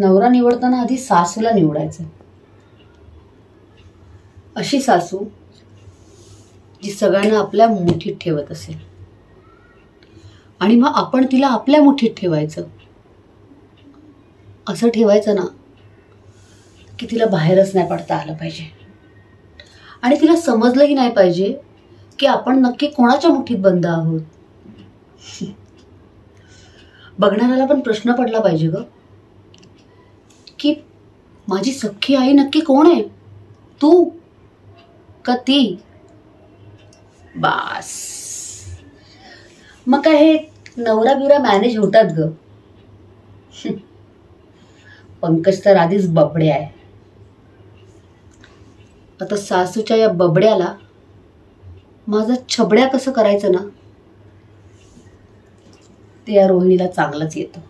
नवरा निवडताना आधी सासूला निवडायचं. अशी सासू जी सगळ्यांना आपल्या मुठीत ठेवत असेल आणि मग आपण तिला आपल्या मुठीत ठेवायचं. असं ठेवायचं ना की तिला बाहेरच नाही पडता आलं पाहिजे आणि तिला समजलंही नाही पाहिजे की आपण नक्की कोणाच्या मुठीत बंद आहोत. बघणाऱ्याला पण प्रश्न पडला पाहिजे ग की माझी सख्खी आई नक्की कोण आहे, तू का ती? बास, मग काय हे नवरा बिवरा मॅनेज होतात ग. पंकज तर आधीच बबड्या आहे. आता सासूच्या या बबड्याला माझा छबड्या कसं करायचं ना ते या रोहिणीला चांगलंच येतं.